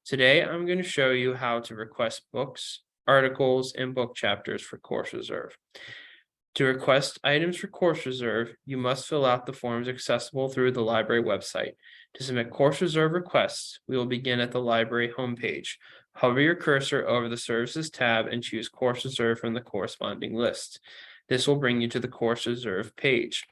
Today, I'm going to show you how to request books, articles, and book chapters for Course Reserve. To request items for Course Reserve, you must fill out the forms accessible through the library website. To submit Course Reserve requests, we will begin at the library homepage. Hover your cursor over the Services tab and choose Course Reserve from the corresponding list. This will bring you to the Course Reserve page.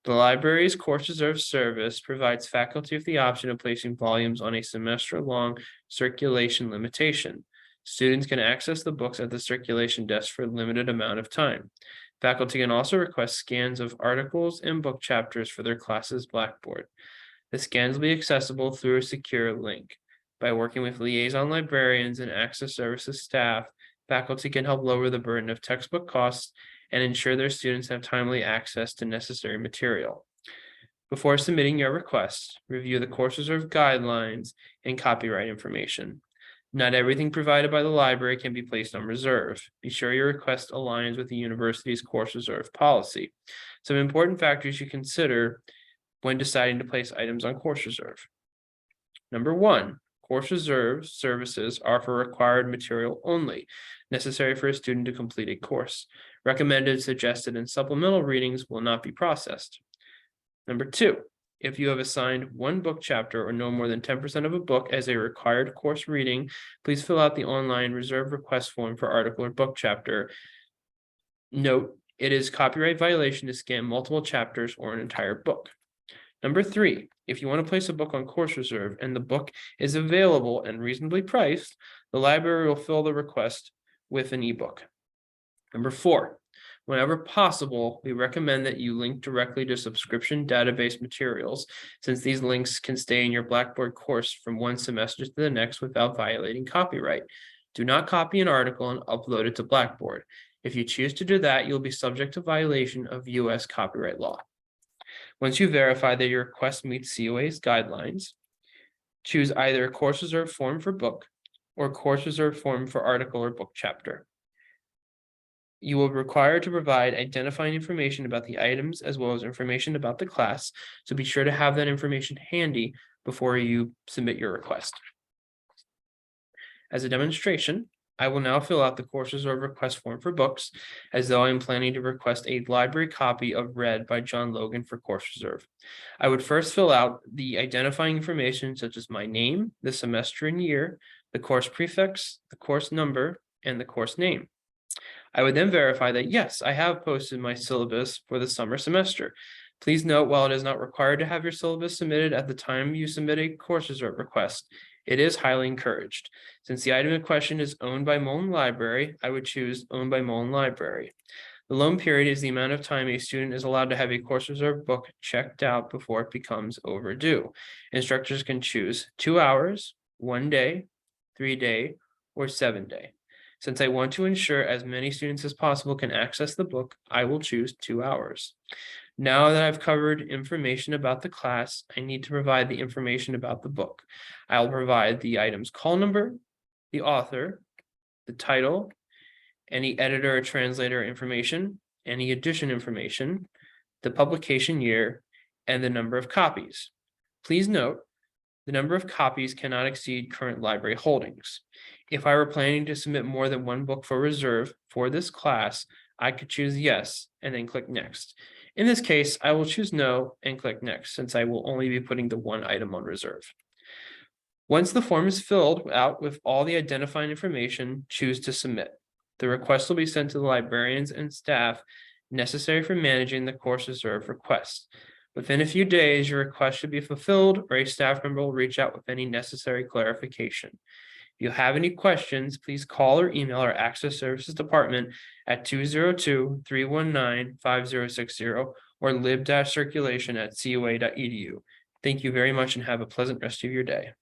The library's Course Reserve service provides faculty with the option of placing volumes on a semester-long circulation limitation. Students can access the books at the circulation desk for a limited amount of time. Faculty can also request scans of articles and book chapters for their class's Blackboard. The scans will be accessible through a secure link. By working with liaison librarians and access services staff, faculty can help lower the burden of textbook costs and ensure their students have timely access to necessary material. Before submitting your request, review the Course Reserve guidelines and copyright information. Not everything provided by the library can be placed on reserve. Be sure your request aligns with the university's Course Reserve policy. Some important factors you consider when deciding to place items on Course Reserve. Number 1, Course Reserve services are for required material only, necessary for a student to complete a course. Recommended, suggested, and supplemental readings will not be processed. Number 2, if you have assigned one book chapter or no more than 10% of a book as a required course reading, please fill out the online reserve request form for article or book chapter. Note, it is copyright violation to scan multiple chapters or an entire book. Number 3, if you want to place a book on Course Reserve and the book is available and reasonably priced, the library will fill the request with an ebook. Number 4, whenever possible, we recommend that you link directly to subscription database materials, since these links can stay in your Blackboard course from one semester to the next without violating copyright. Do not copy an article and upload it to Blackboard. If you choose to do that, you'll be subject to violation of U.S. copyright law. Once you verify that your request meets CUA's guidelines, choose either a Course Reserve form for book or Course Reserve form for article or book chapter. You will be required to provide identifying information about the items as well as information about the class, so be sure to have that information handy before you submit your request. As a demonstration, I will now fill out the Course Reserve request form for books, as though I am planning to request a library copy of Read by John Logan for Course Reserve. I would first fill out the identifying information such as my name, the semester and year, the course prefix, the course number, and the course name. I would then verify that yes, I have posted my syllabus for the summer semester. Please note, while it is not required to have your syllabus submitted at the time you submit a Course Reserve request, it is highly encouraged. Since the item in question is owned by Mullen Library, I would choose owned by Mullen Library. The loan period is the amount of time a student is allowed to have a Course Reserve book checked out before it becomes overdue. Instructors can choose 2 hours, 1 day, 3 day, or 7 day. Since I want to ensure as many students as possible can access the book, I will choose 2 hours. Now that I've covered information about the class, I need to provide the information about the book. I'll provide the item's call number, the author, the title, any editor or translator information, any edition information, the publication year, and the number of copies. Please note, the number of copies cannot exceed current library holdings. If I were planning to submit more than one book for reserve for this class, I could choose yes and then click next. In this case, I will choose no and click next, since I will only be putting the one item on reserve. Once the form is filled out with all the identifying information, choose to submit. The request will be sent to the librarians and staff necessary for managing the Course Reserve request. Within a few days, your request should be fulfilled, or a staff member will reach out with any necessary clarification. If you have any questions, please call or email our Access Services Department at 202-319-5060 or lib-circulation@cua.edu. Thank you very much and have a pleasant rest of your day.